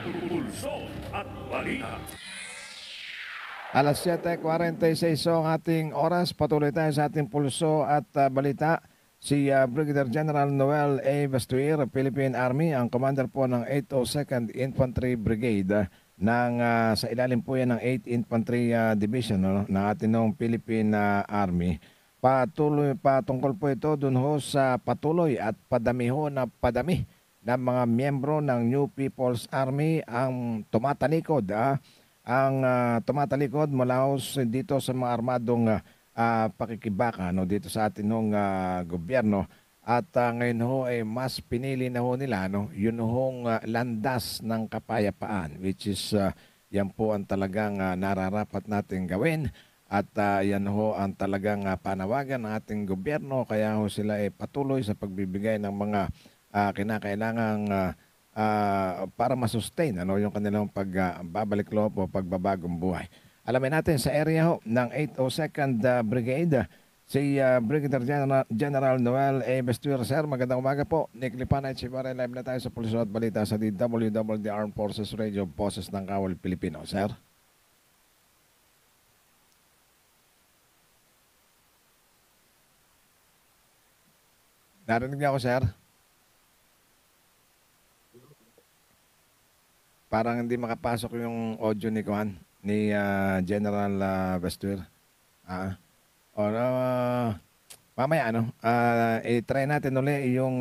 Pulso at balita. Alas 7:46 ang ating oras. Patuloy tayo sa ating pulso at balita. Si Brigadier General Noel A. Bastuir, Philippine Army, ang commander po ng 802nd Infantry Brigade sa ilalim po yan ng 8th Infantry Division ng ating Philippine Army. Patuloy patungkol po ito dun ho sa patuloy at padami ho na padami ng mga miyembro ng New People's Army ang tumatalikod mula dito sa mga armadong pakikibaka dito sa atin gobyerno. At ngayon ho ay mas pinili na ho nila yun hong landas ng kapayapaan, which is yan po ang talagang nararapat natin gawin. At yan ho ang talagang panawagan ng ating gobyerno, kaya ho sila ay patuloy sa pagbibigay ng mga kinakailangang para masustain yung kanilang pagbabalik loob o pagbabagong buhay. Alamin natin sa area ho ng 802nd Brigade, si Brigadier General Noel A. Bastuir. Sir, magandang umaga po. Nick Lipanay, Chibare, live na tayo sa Pulso at Balita sa DWWD Armed Forces Radio, Boses ng Kawal Pilipino. Sir? Narinig niyo ako, sir? Parang hindi makapasok yung audio ni Kuan, ni General Bastuir. Mamaya i-try natin uli yung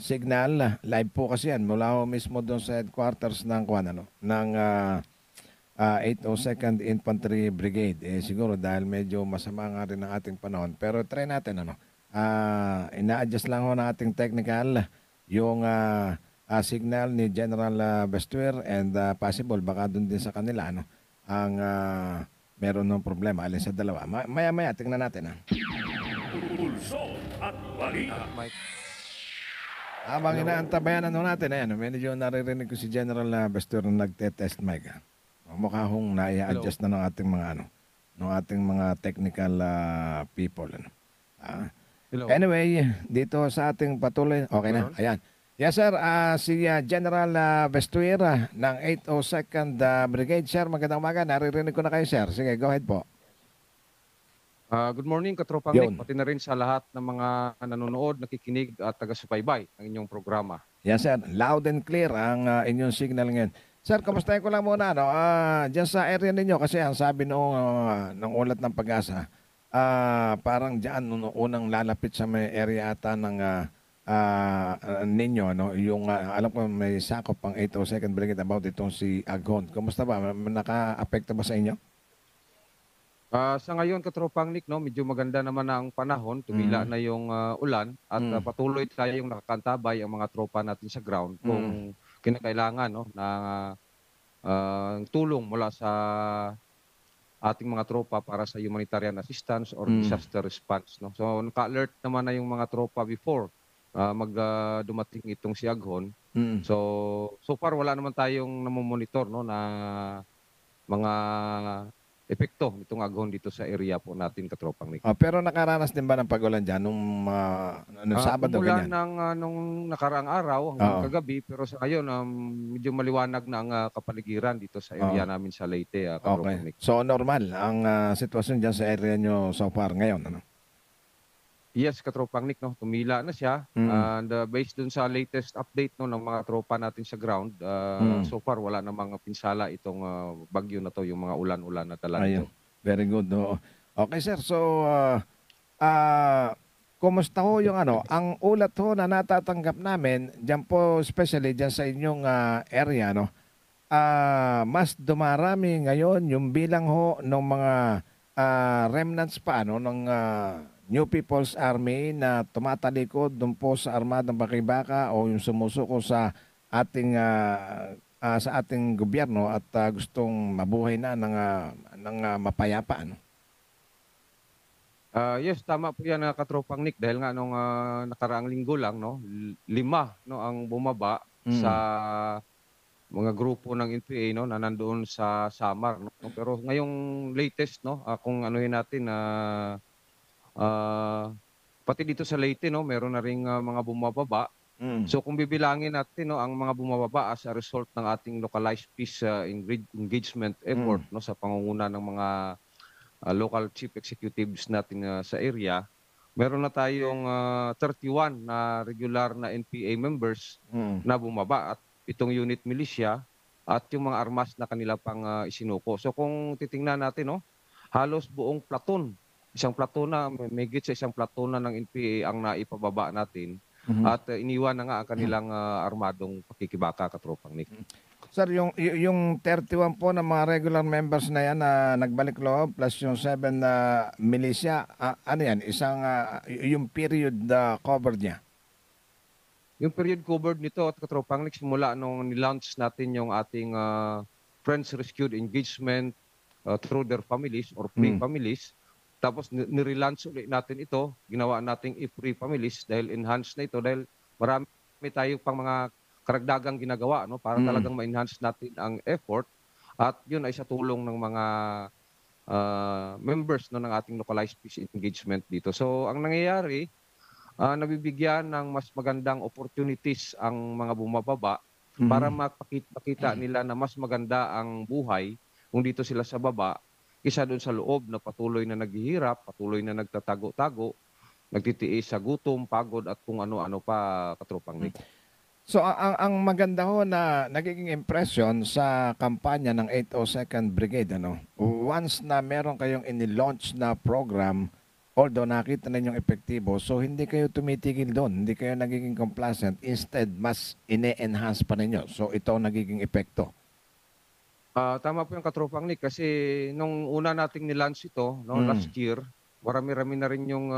signal. Live po kasi yan mula mismo doon sa headquarters ng Kuan, ng 802nd Infantry Brigade. Siguro dahil medyo masama nga rin ang ating panahon. Pero try natin ina-adjust lang ho ng ating technical yung signal ni General Bastuir, and possible baka doon din sa kanila ang meron ng problema alin sa dalawa. Maya tingnan natin. Pulso at balita. Habang inaantabayan natin, medyo naririnig ko si General Bastuir na nagte-test mic. Mukha hong na-adjust na ng ating mga technical people. Anyway, dito sa ating patuloy, okay na, ayan. Yes, sir. Si General Bastuir ng 802nd Brigade. Sir, magandang umaga. Naririnig ko na kayo, sir. Sige, go ahead po. Good morning, Katropang Nick, pati na rin sa lahat ng mga nanonood, nakikinig at taga-subaybay ng inyong programa. Yes, sir. Loud and clear ang inyong signal ngayon. Sir, kamustahin ko lang muna, dyan sa area ninyo, kasi ang sabi ng ulat ng Pag-asa, parang dyan, unang lalapit sa may area ata ng ninyo, yung alam ko may sakop pang 802nd Brigade about itong si Aghon. Kumusta ba? Naka-apekto ba sa inyo? Sa ngayon, Katropang Nick, medyo maganda naman ang panahon, tumila na yung ulan at patuloy tayong nakakantabay ang mga tropa natin sa ground kung kinakailangan na tulong mula sa ating mga tropa para sa humanitarian assistance or disaster response. So naka-alert naman na yung mga tropa before dumating itong si Aghon. So far wala naman tayong namomonitor na mga epekto nitong Aghon dito sa area po natin, Katropang Nick. Pero nakaranas din ba ng pag-ulan dyan nung Sabado Umulan ganyan? nung nakaraang araw hanggang kagabi, pero sa ngayon medyo maliwanag na ang kapaligiran dito sa area namin sa Leyte, Katropang Nick. So normal ang sitwasyon dyan sa area nyo so far ngayon, Yes, Katropang Nick, tumila na siya. And based dun sa latest update ng mga tropa natin sa ground, so far wala namang pinsala itong bagyo na to, yung mga ulan-ulan na dala nito. Very good. Okay, sir. So kumusta ho yung ang ulat ho na natatanggap namin diyan po, especially diyan sa inyong area, mas dumarami ngayon yung bilang ho ng mga remnants pa ng New People's Army na tumatalikod doon po sa armadang pakibaka o yung sumusuko sa ating gobyerno at gustong mabuhay na ng mapayapa. Yes, tama po yan, Katropang Nick, dahil nga nung nakaraang linggo lang 5 ang bumaba sa mga grupo ng NPA na nandoon sa Samar. Pero ngayong latest kung anuhin natin pati dito sa Leyte meron na ring mga bumababa So kung bibilangin natin no, ang mga bumababa as a result ng ating localized peace engagement effort no, sa pangunguna ng mga local chief executives natin sa area, meron na tayong 31 na regular na NPA members na bumaba at itong unit militia at yung mga armas na kanila pang isinuko. So kung titingnan natin, no, halos buong platon, isang platon na, may higit sa isang platon na ng NPA ang naipababa natin at iniwan na nga ang kanilang armadong pakikibaka, Katropang Nick. Sir, yung 31 po na mga regular members na yan na nagbalik loob plus yung 7 na militia, ano yan? Isang, yung period covered niya? Yung period covered nito at Katropang Nick, simula nung nilaunch natin yung ating Friends Rescued Engagement through their families or free families. Tapos nirelaunch ulit natin ito, ginawa nating free families dahil enhanced na ito dahil marami tayo pang mga karagdagang ginagawa no para talagang ma-enhance natin ang effort at yun ay sa tulong ng mga members no ng ating localized peace engagement dito. So ang nangyayari, nabibigyan ng mas magandang opportunities ang mga bumababa para makita nila na mas maganda ang buhay kung dito sila sa baba kaysa doon sa loob na patuloy na naghihirap, patuloy na nagtatago-tago, nagtitiis sa gutom, pagod at kung ano-ano pa, Katropang Nick. So ang maganda ho na nagiging impression sa kampanya ng 802nd Brigade, ano, once na meron kayong ini-launch na program, although nakita na yung epektibo, so hindi kayo tumitigil doon, hindi kayo nagiging complacent, instead mas ine-enhance pa ninyo. So ito ang nagiging epekto. Tama po yung Katropang Nick kasi nung una nating nilaunch ito no, last year, marami-rami na rin yung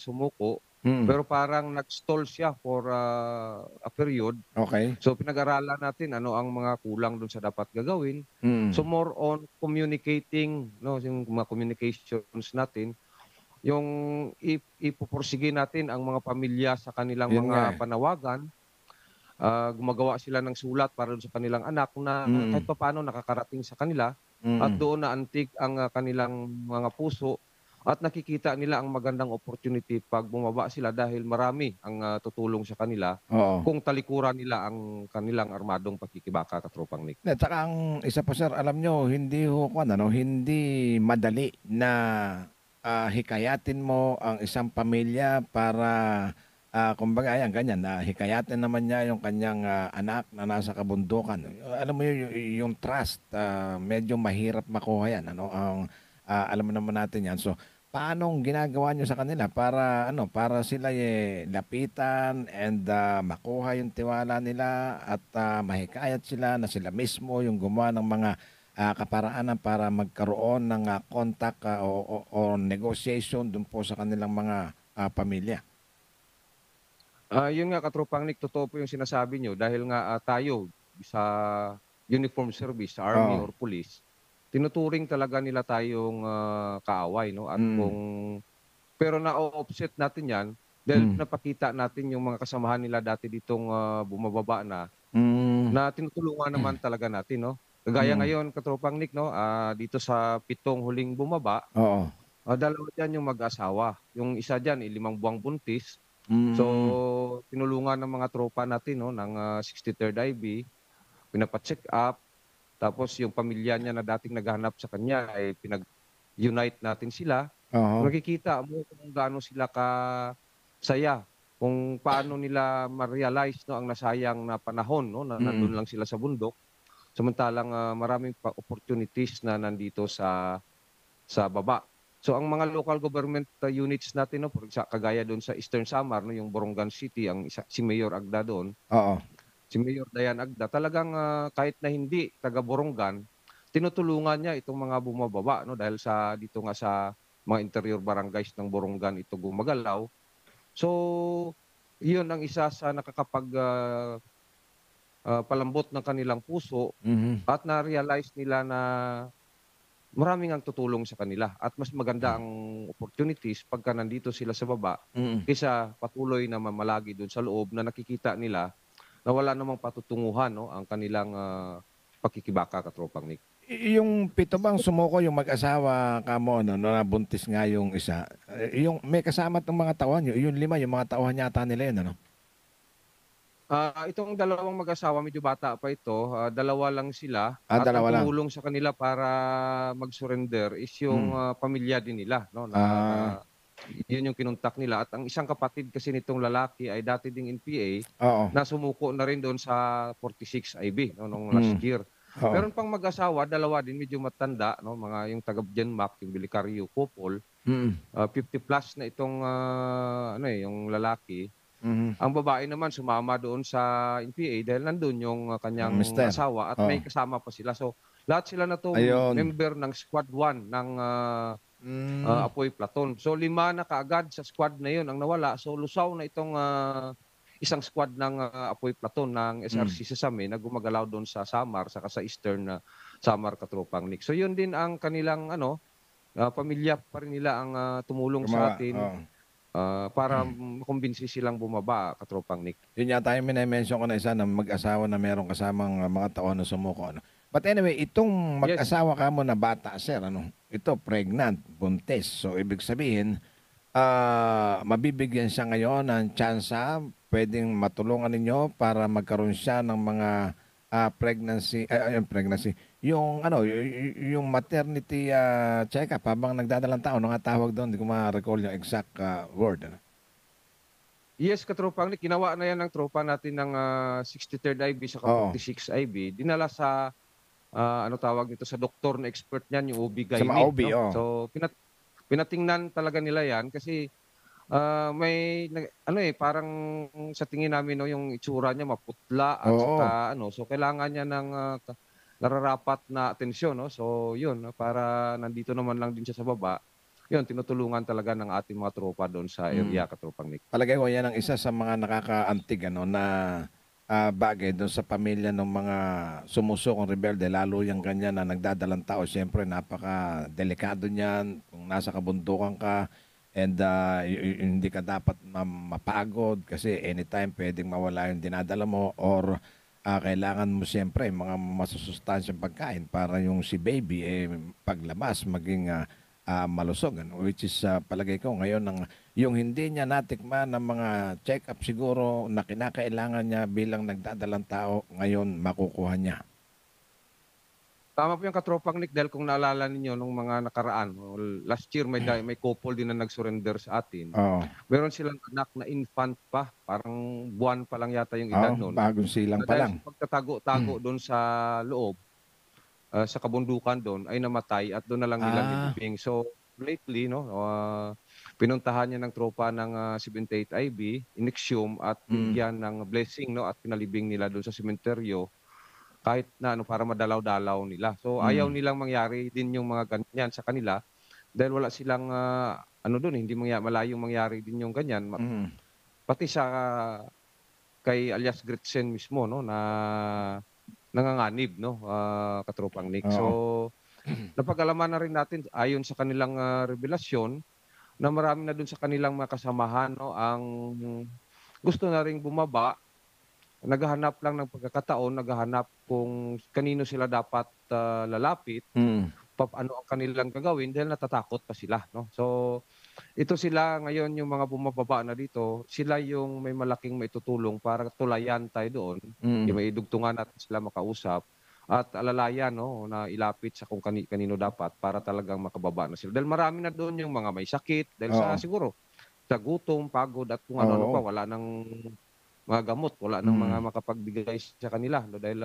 sumuko. Pero parang nag-stall siya for a period. Okay. So pinag-aralan natin ano ang mga kulang doon sa dapat gagawin. So more on communicating, no, yung mga communications natin, yung ipupursige natin ang mga pamilya sa kanilang mga panawagan. Gumagawa sila ng sulat para sa kanilang anak na kahit paano nakakarating sa kanila at doon na antig ang kanilang mga puso at nakikita nila ang magandang opportunity pag bumaba sila dahil marami ang tutulong sa kanila kung talikuran nila ang kanilang armadong pakikibaka, Katropang Nick. At saka ang isa pa sir, alam nyo, hindi hindi madali na hikayatin mo ang isang pamilya para kumbaga, ayan, ganyan, hikayatin naman niya yung kanyang anak na nasa kabundukan. Alam mo yung trust, medyo mahirap makuha yan. Ano? Alam mo naman natin yan. So, paano ginagawa niyo sa kanila para sila lapitan and makuha yung tiwala nila at mahikayat sila na sila mismo yung gumawa ng mga kaparaanan para magkaroon ng contact o negotiation dun po sa kanilang mga pamilya? Yun nga, Katropang Nick, totoo po yung sinasabi nyo dahil nga tayo sa uniform service, sa army or police, tinuturing talaga nila tayong kaaway, no? At pero na-offset natin yan dahil napakita natin yung mga kasamahan nila dati ditong bumababa na tinutulungan naman talaga natin, no? Kagaya ngayon, Katropang Nick, no? Dito sa 7 huling bumaba, dalawa dyan yung mag-asawa. Yung isa dyan, 5 buwang buntis. So, tinulungan ng mga tropa natin no, ng 63rd IB, pinapacheck up, tapos yung pamilya niya na dating naghahanap sa kanya, ay pinag-unite natin sila. Nakikita mo kung gaano sila kasaya, kung paano nila ma-realize no, ang nasayang na panahon no, na nandun lang sila sa bundok. Samantalang maraming opportunities na nandito sa baba. So ang mga local government units natin no, kagaya doon sa Eastern Samar no, yung Borongan City, si Mayor Agda doon. Si Mayor Dayan Agda, talagang kahit na hindi taga Borongan, tinutulungan niya itong mga bumababa no dahil dito nga sa mga interior barangays ng Borongan ito gumagalaw. So, 'yun ang isa sa nakakapag palambot ng kanilang puso at na-realize nila na maraming ang tutulong sa kanila at mas maganda ang opportunities pagka nandito sila sa baba kaysa patuloy na mamalagi doon sa loob na nakikita nila na wala namang patutunguhan no, ang kanilang pakikibaka, Katropang Nick. Yung 7 bang sumuko yung mag-asawa kamo no, nabuntis nga yung isa. Yung may kasama ng mga tauhan yung 5, yung mga tauhan yata nila yun, ano? Itong dalawang mag-asawa, medyo bata pa ito, dalawa lang sila at ang Dalawa lang. tumulong sa kanila para mag-surrender is yung, Hmm. pamilya din nila 'no, na Ah, yun yung kinontak nila at ang isang kapatid kasi nitong lalaki ay dati ding NPA oo. na sumuko na rin doon sa 46 IB 'no, nung last Hmm, year. oo. Meron pang mag-asawa, dalawa din medyo matanda 'no, mga yung taga Genmac, yung Belicario couple, Mm, 50 plus na itong, ano, yung lalaki. mhm. Ang babae naman sumama doon sa NPA dahil nandun yung, Ang kanyang mister. asawa at Oo. may kasama pa sila. So, lahat sila na 'to Ayun. member ng Squad 1 ng, Hmm, Apoy Platon. So, 5 na kaagad sa squad na 'yun ang nawala. So, lusaw na itong, isang squad ng, Apoy Platon ng hmm. SRC Sesame na gumagalaw doon sa Samar saka sa Eastern na Samar Katropang Nick. So, 'yun din ang kanilang ano, pamilya pa rin nila ang, tumulong sa Gumawa, atin, oo. para makumbinsi silang bumaba, Katropang Nick. Yun yata yung mine-mention ko na isa na mag-asawa na merong kasamang mga taon na sumuko, ano. But anyway, itong Yes. mag-asawa ka mo na bata, sir, ano, ito pregnant, buntis. So ibig sabihin, mabibigyan siya ngayon ng tsansa, puwedeng matulungan ninyo para magkaroon siya ng mga, pregnancy, yung ano, yung maternity, check-up habang nagdadalang taon, ano nga tawag do'n? Hindi ko ma-recall yung exact, word, ano. Yes, katropang Nick, ginawa na 'yan ng tropa natin ng, 63rd IB saka Oo, 46 IB. Dinala sa, ano tawag nito, sa doktor na expert niyan, yung sa OB-GYN, ma-OB, 'no. oo. So, pinatingnan talaga nila 'yan kasi, may ano, parang sa tingin namin 'no, yung itsura niya maputla at Oo. saka ano, so kailangan niya ng, nararapat na atensyon 'no. So, 'yun, para nandito naman lang din siya sa baba, 'yun tinutulungan talaga ng ating mga tropa doon sa Hmm. area, katropang Nick. Palagay ko yan ang isa sa mga nakakaantig ano na, bagay dun sa pamilya ng mga sumusukong rebelde lalo yang ganyan na nagdadalang tao siyempre napakadelikado niyan kung nasa kabundukan ka and, hindi ka dapat mapagod kasi anytime puwedeng mawala yung dinadala mo or, kailangan mo siyempre mga masusustansyang pagkain para yung si baby, paglabas maging, malusog ano, which is, palagay ko ngayon ng yung hindi niya natikman ng mga check-up siguro na kinakailangan niya bilang nagdadalang tao, ngayon makukuha niya. Tama po yung katropang Nick dahil kung naalala ninyo nung mga nakaraan o last year may couple din na nag-surrender sa atin. Oo, Meron silang anak na infant pa, parang buwan pa lang yata yung edad oo, nun, bagong silang na pa dahil lang. sa pagtatago-tago dun sa loob, sa kabundukan dun ay namatay at dun na lang nila Ah, nilibing. So lately 'no, pinuntahan niya ng tropa ng, 78 IB, inexhume at mm, binigyan ng blessing 'no at pinalibing nila dun sa sementeryo. Kahit na ano, para madalaw-dalaw nila. So, ayaw mm, nilang mangyari din yung mga ganyan sa kanila dahil wala silang, ano dun, hindi malayong mangyari din yung ganyan mm, pati sa kay alias Gretchen mismo 'no, na nanganganib 'no, katropang Nick. oo, So, napag-alaman na rin natin ayon sa kanilang, revelasyon na marami na dun sa kanilang mga kasamahan 'no, ang gusto na ring bumaba. Naghahanap lang ng pagkakataon, naghahanap kung kanino sila dapat, lalapit, mm, ano ang kanilang gagawin dahil natatakot pa sila 'no. So, ito sila ngayon yung mga bumababa na dito, sila yung may malaking maitutulong para tulayan tayo doon, yung mm, maidugtungan natin sila makausap at alalayan 'no, na ilapit sa kung kanino dapat para talagang makababa na sila. Dahil marami na doon yung mga may sakit dahil sa oo, siguro sa gutom, pagod at kung ano-ano pa, oo, wala ng mga gamot, wala ng mga mm. makapagbigay sa kanila 'no dahil,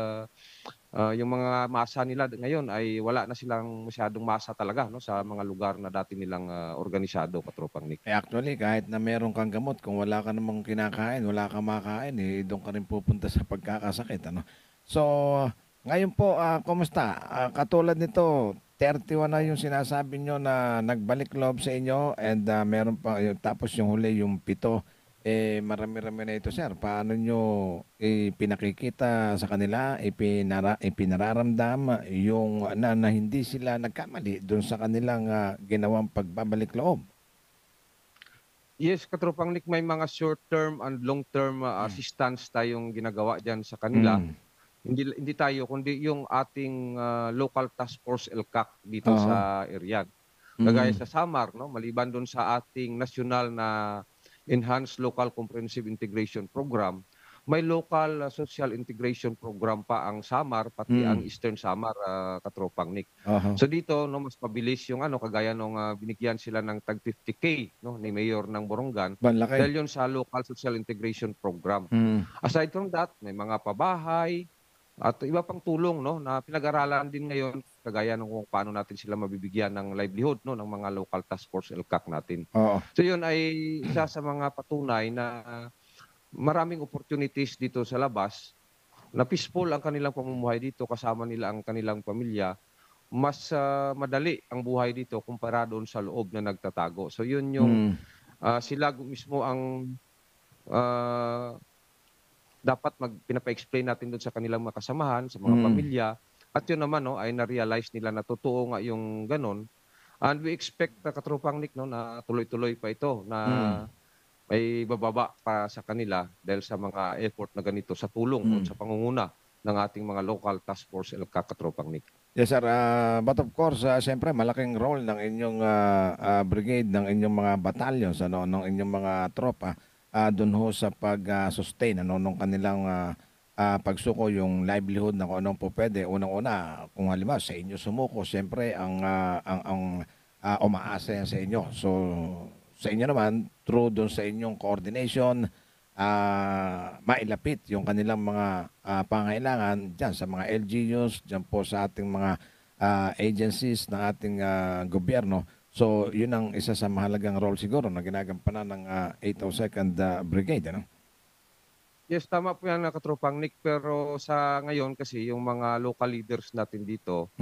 yung mga masa nila ngayon ay wala na silang masyadong masa talaga 'no sa mga lugar na dati nilang, organisado, katropang Nick. Actually kahit na meron kang gamot kung wala ka namang kinakain, wala kang makain, dun ka rin pupunta sa pagkakasakit ano. So, ngayon po, kumusta? Katulad nito 31 na yung sinasabi niyo na nagbalik loob sa inyo and, meron pa yung tapos yung huli yung 7, marami-rami na ito sir. Paano niyo ipinakikita sa kanila, ipinararamdam yung na hindi sila nagkamali dun sa kanilang, ginawang pagbabalik loob? Yes, katropang Nick, may mga short term and long term, Hmm. assistance tayong ginagawa diyan sa kanila. Hmm, Hindi hindi tayo kundi yung ating, local task force LCAC dito oo, sa area. Kagaya mm, sa Samar 'no, maliban dun sa ating nasyonal na Enhanced Local Comprehensive Integration Program, may local social integration program pa ang Samar, pati ang Eastern Samar, katropang Nick. Oho. So dito, no, mas mabilis yung ano, kagaya nung binigyan sila ng tag 50K, no, ni Mayor ng Borongan, Malaki. dahil yun sa local social integration program. Aside from that, may mga pabahay at iba pang tulong, no, na pinag-aralan din ngayon, kagaya ng kung paano natin sila mabibigyan ng livelihood, no, ng mga local task force LCAC natin. Oo. So yun ay isa sa mga patunay na maraming opportunities dito sa labas, na peaceful ang kanilang pamumuhay dito, kasama nila ang kanilang pamilya. Mas madali ang buhay dito kumpara doon sa loob na nagtatago. So yun yung sila mismo ang dapat pinapa-explain natin doon sa kanilang mga kasamahan, sa mga pamilya. At yun naman, no, ay na-realize nila na totoo nga yung ganon. And we expect, katropang Nick, no, na tuloy-tuloy pa ito, na may bababa pa sa kanila dahil sa mga effort na ganito sa tulong o sa pangunguna ng ating mga local task force LCAC, katropang Nick. Yes, sir. But of course, siyempre, malaking role ng inyong brigade, ng inyong mga battalions, ano, ng inyong mga tropa, dun ho sa pag-sustain, ano, ng kanilang pagsuko, yung livelihood na kung anong po pwede. Unang-una, kung halimbawa sa inyo sumuko, siyempre, ang umaasa yan sa inyo. So, sa inyo naman, through dun sa inyong coordination, mailapit yung kanilang mga pangailangan dyan sa mga LGUs, dyan po sa ating mga agencies ng ating gobyerno. So, yun ang isa sa mahalagang role siguro na ginagampanan ng 802nd Brigade, ano? Yes, tama po yan, katropang Nick. Pero sa ngayon kasi, yung mga local leaders natin dito,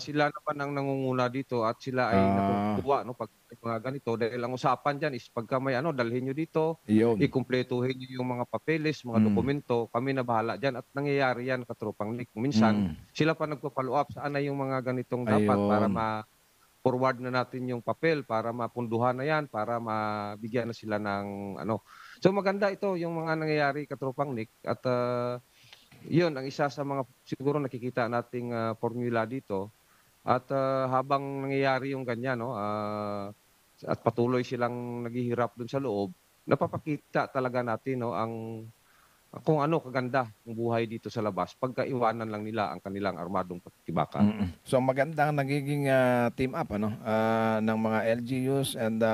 sila naman ang nangunguna dito at sila ay natutuwa, no, pag mga ganito. Dahil ang usapan dyan is pagka may dalhin nyo dito, ikumpletuhin nyo yung mga papeles, mga dokumento, kami na bahala dyan. At nangyayari yan, katropang Nick. Minsan, sila pa nagpa-follow up saan na yung mga ganitong dapat para forward na natin yung papel, para mapunduhan na yan, para mabigyan na sila ng ano. So maganda ito yung mga nangyayari, katropang Nick, at yun ang isa sa mga siguro nakikita nating formula dito. At habang nangyayari yung ganyan, no, at patuloy silang naghihirap dun sa loob, napapakita talaga natin, no, ang kung ano kaganda ang buhay dito sa labas pagka iwanan lang nila ang kanilang armadong pagkibakan. So magandang nagiging team up, ano, ng mga LGUs and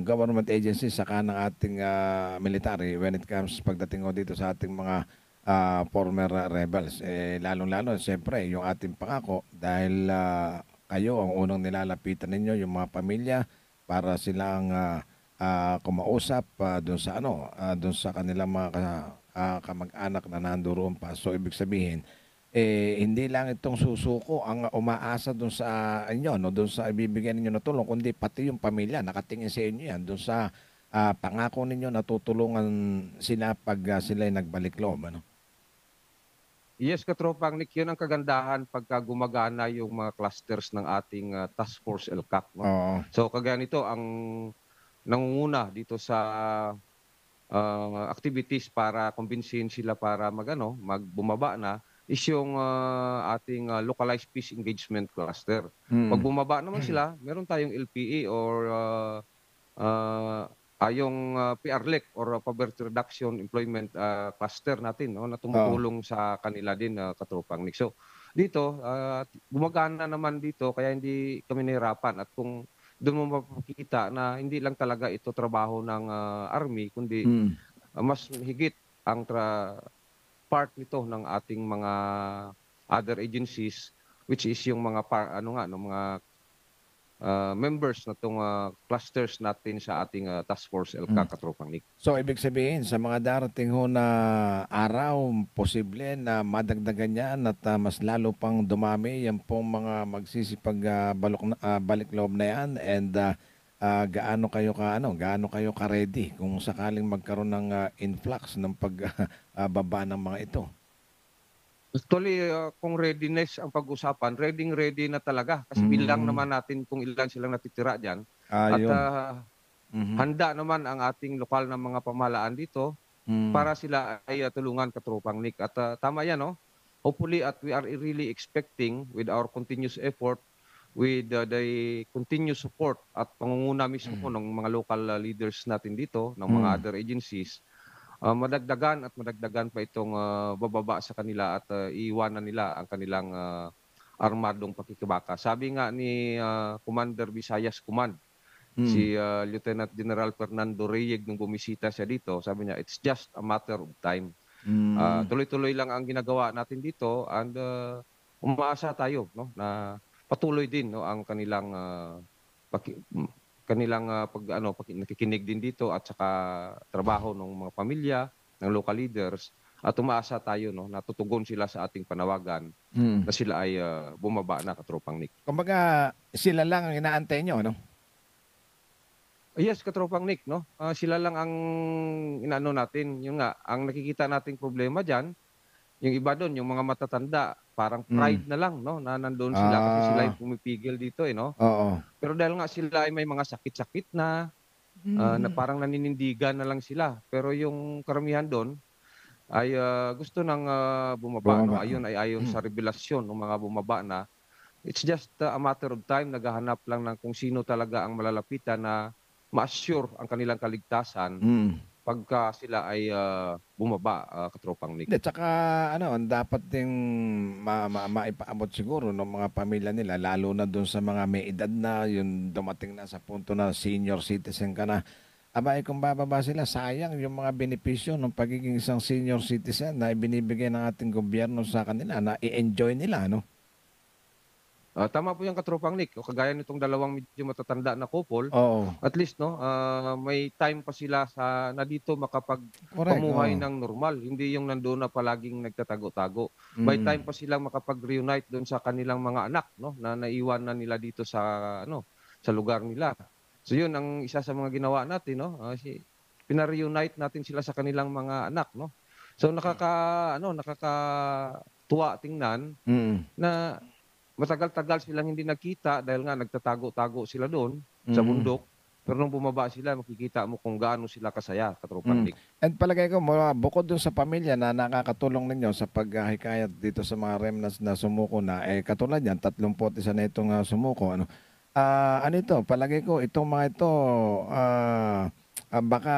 government agencies saka ng ating military when it comes pagdating dito sa ating mga former rebels. Lalong-lalo, siyempre, yung ating pangako dahil kayo ang unang nilalapitan ninyo, yung mga pamilya, para silang kumausap doon sa doon sa kanilang mga kamag-anak na nandoon pa. So ibig sabihin, hindi lang itong susuko ang umaasa doon sa inyo, no, doon sa ibibigay ninyo na tulong, kundi pati yung pamilya nakatingin sa inyo yan doon sa pangako ninyo na tutulungan sila pag sila ay nagbalik loob, ano? Yes, katropang Nick, yun ang kagandahan pagka gumagana yung mga clusters ng ating task force LCAC, no? So kagaya nito, ang nangunguna dito sa activities para kumbinsihin sila para magbumaba na is yung ating localized peace engagement cluster. Pag bumaba naman sila, meron tayong LPE or yung PRLEC or Poverty Reduction Employment cluster natin, no, na tumutulong sa kanila din, katropang Nick. So dito, gumagana naman dito kaya hindi kami nahirapan. At kung doon mo mapapakita na hindi lang talaga ito trabaho ng Army, kundi mas higit ang part nito ng ating mga other agencies, which is yung mga mga members na itong clusters natin sa ating task force LCAC, katropang Nick. So ibig sabihin, sa mga darating ho na araw, posible na madagdagan yan at mas lalo pang dumami yan pong mga magsisipag balik loob na yan, and gaano kayo ka-ready kung sakaling magkaroon ng influx ng pagbaba ng mga ito? Actually, kung readiness ang pag-usapan, ready na talaga. Kasi bilang naman natin kung ilan silang natitira dyan. At handa naman ang ating lokal na mga pamahalaan dito para sila ay tulungan, katropang Nick. At tama yan, no? Hopefully, at we are really expecting with our continuous effort, with the continuous support at pangunguna mismo ng mga local leaders natin dito, ng mga other agencies, madagdagan at madagdagan pa itong bababa sa kanila at iiwanan nila ang kanilang armadong pakikibaka. Sabi nga ni Commander Visayas Command, si Lieutenant General Fernando Reyeg nung bumisita siya dito, sabi niya, it's just a matter of time. Tuloy-tuloy lang ang ginagawa natin dito and umaasa tayo, no, na patuloy din, no, ang kanilang nakikinig din dito at saka trabaho ng mga pamilya, ng local leaders, at umaasa tayo, no, na tutugon sila sa ating panawagan na sila ay bumaba na, Katropang Nick. Kumbaga, sila lang ang inaantay nyo, no? Yes, Katropang Nick, no? Sila lang ang inaano natin. Yung nga, ang nakikita nating problema diyan, yung iba doon, yung mga matatanda, parang pride na lang, no? Na nandoon sila kasi sila yung pumipigil dito, no? Oo. Pero dahil nga sila ay may mga sakit-sakit na, na parang naninindigan na lang sila. Pero yung karamihan doon ay gusto nang bumaba, no? Ayon sa revelasyon ng mga bumaba na, it's just a matter of time, naghahanap lang ng kung sino talaga ang malalapitan na ma-assure ang kanilang kaligtasan pagka sila ay bumaba, Katropang Nick. At saka ang dapat ding maipaabot siguro ng mga pamilya nila, lalo na doon sa mga may edad na, yung dumating na sa punto na senior citizen ka na. Abay, kung bababa sila, sayang yung mga benepisyo ng pagiging isang senior citizen na ibinibigay ng ating gobyerno sa kanila, na i-enjoy nila, no? Tama po yung Katropang Nick. O, kagaya nitong dalawang medyo matatanda na couple, Oo. at least, no, may time pa sila na dito makapagpamuhay ng normal. Hindi yung nandoon na palaging nagtatago-tago. May time pa silang makapag-reunite doon sa kanilang mga anak, no, na naiwan na nila dito sa lugar nila. So yun ang isa sa mga ginawa natin, no. Pina-reunite natin sila sa kanilang mga anak, no. So nakakatuwa tingnan na matagal-tagal silang hindi nakita dahil nga nagtatago-tago sila doon sa bundok. Pero nung bumaba sila, makikita mo kung gaano sila kasaya, Katropang Nick. And palagay ko, bukod doon sa pamilya na nakakatulong ninyo sa paghikayat dito sa mga remnants na sumuko na, katulad yan, 31 na itong sumuko. Ito, palagay ko, itong mga ito, baka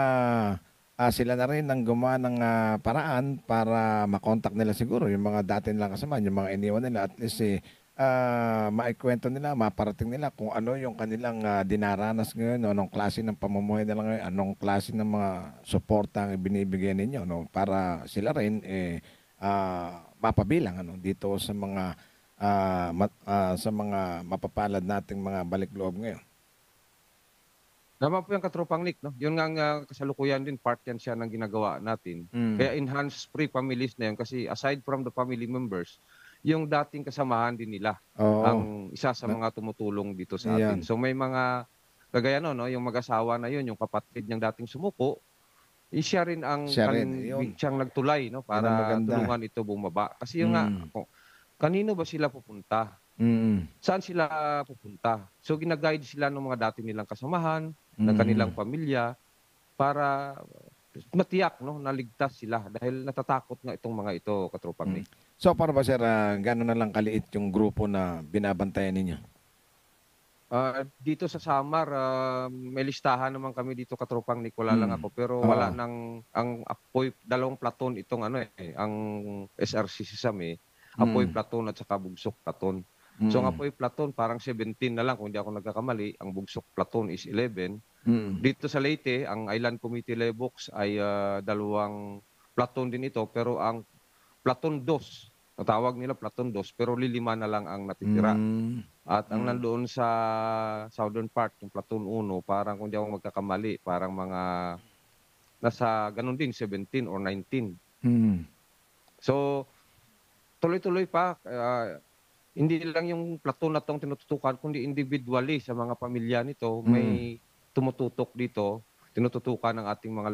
sila na rin ang gumawa ng paraan para makontak nila siguro yung mga dati nilang kasama, yung mga iniwan nila, at least maikwento nila, maparating nila kung ano yung kanilang dinaranas ngayon, anong klase ng pamumuhay nila ngayon, anong klase ng mga suporta ang ibinibigay ninyo, no, para sila rin mapabilang dito sa mga mapapalad nating mga balikloob ngayon. Tama po yung Katropang Nick, no? Yun nga ang kasalukuyan din, part yan siya ng ginagawa natin. Kaya enhanced free families na yun kasi aside from the family members, yung dating kasamahan din nila ang isa sa mga tumutulong dito sa atin. So may mga kagaya no, yung mag-asawa na yun, yung kapatid niyang dating sumuko, siya rin ang siyang nagtulay, no, para tulungan ito bumaba. Kasi yung nga, kanino ba sila pupunta? Saan sila pupunta? So ginaguide sila ng mga dati nilang kasamahan, ng kanilang pamilya, para matiyak, no, naligtas sila dahil natatakot nga itong mga ito, Katropang Nick. So para ba sir, gano'n na lang kaliit yung grupo na binabantayan ninyo? Dito sa Samar, may listahan naman kami dito, Katropang Nick, wala lang ako. Pero wala nang, ang apoy, 2 platon itong ang SRC Sesame, apoy platon at saka bugsok platon. So ang apoy platon parang 17 na lang kung hindi ako nagkakamali, ang bugsok platon is 11. Dito sa Leyte, ang Island Committee Lebox ay 2 platon din ito, pero ang platon 2, natawag nila platon 2, pero 5 na lang ang natitira. At ang nandoon sa southern part, yung platon 1, parang kung di ako magkakamali, parang mga nasa ganun din, 17 or 19. So, tuloy-tuloy pa, hindi lang yung platon na itong tinututukan, kundi individually sa mga pamilya nito, may tumututok dito, tinututukan ng ating mga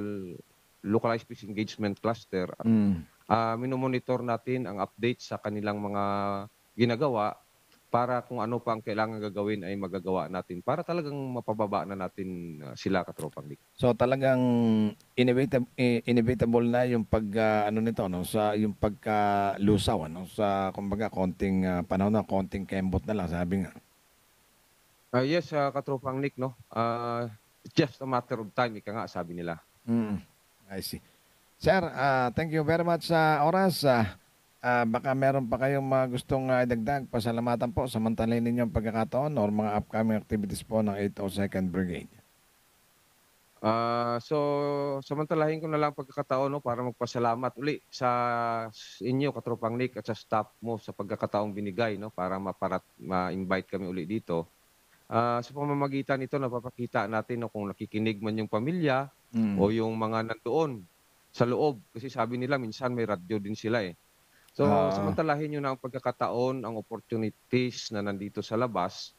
localized peace engagement cluster. Minomonitor natin ang update sa kanilang mga ginagawa para kung ano pa ang kailangan gagawin ay magagawa natin para talagang mapababa na natin sila, Katropang Nick. So talagang inevitable na yung nito, no, sa yung pagkalusaw, sa kumbaga konting panahon na, konting kembot na lang, sabi nga. Yes, Katropang Nick, no. Just a matter of time, ika nga sabi nila. I see. Sir, thank you very much sa oras. Baka meron pa kayong mga gustong idagdag. Pasalamatan po samantalahin ninyong pagkakataon or mga upcoming activities po ng 802nd Brigade. So samantalahin ko na lang pagkakataon, no, para magpasalamat uli sa inyo, Katropang Nick, at sa staff mo sa pagkakataong binigay, no, para ma-invite kami uli dito. Sa pamamagitan nito napapakita natin, no, kung nakikinig man yung pamilya o yung mga nandoon sa loob, kasi sabi nila minsan may radyo din sila eh. So samantalahin nyo na ang pagkakataon, ang opportunities na nandito sa labas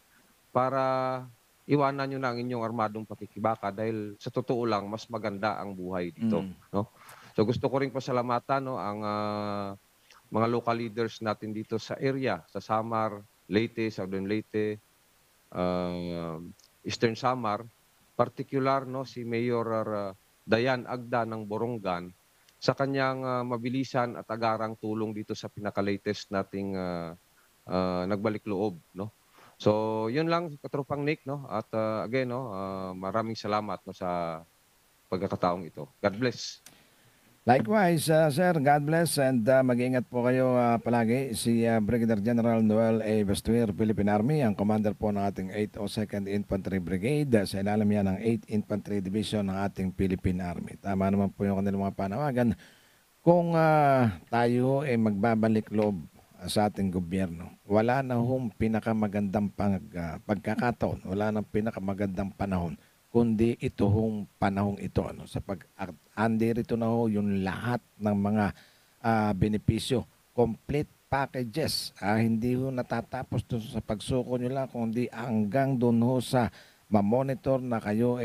para iwanan nyo na ang inyong armadong pakikibaka dahil sa totoo lang mas maganda ang buhay dito, no? So gusto ko ring pasalamatan, no, ang mga local leaders natin dito sa area, sa Samar, Leyte, Southern Leyte, Eastern Samar, particular, no, si Mayor Dayan Agda ng Borongan sa kanyang mabilisan at agarang tulong dito sa pinaka-latest nating nagbalik loob, no. So, yun lang, Katropang Nick, no. At again, no, maraming salamat, no, sa pagkakataong ito. God bless. Likewise, sir, God bless and mag-iingat po kayo palagi. Si Brigadier General Noel A. Bastuir, Philippine Army, ang commander po ng ating 802nd Infantry Brigade. Sa ilalim yan ng 8th Infantry Division ng ating Philippine Army. Tama naman po yung kanilang mga panawagan. Kung tayo ay magbabalik loob sa ating gobyerno, wala na hong pinakamagandang pagkakataon, wala na pinakamagandang panahon kundi ito hong panahong ito, ano, sa andirito na ho yung lahat ng mga benepisyo, complete packages, hindi ho natatapos doon sa pagsuko nyo lang, kundi hanggang doon ho sa ma-monitor na kayo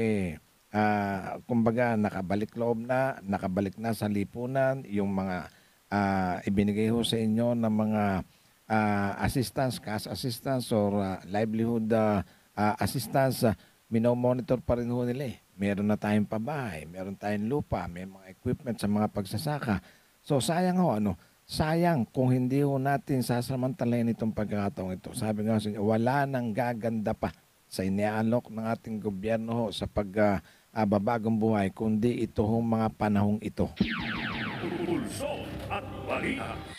kumbaga nakabalik loob na, nakabalik na sa lipunan, yung mga ibinigay ho sa inyo ng mga assistance, cash assistance or livelihood assistance, minomonitor pa rin ho nila eh. Meron na tayong pabahay, meron tayong lupa, may mga equipment sa mga pagsasaka. So sayang ho, ano, sayang kung hindi ho natin sasamantalayin itong pagkakataong ito. Sabi nga sa inyo, wala nang gaganda pa sa iniaalok ng ating gobyerno ho sa pagbabagong buhay, kundi ito ho mga panahong ito. Pulso at balita.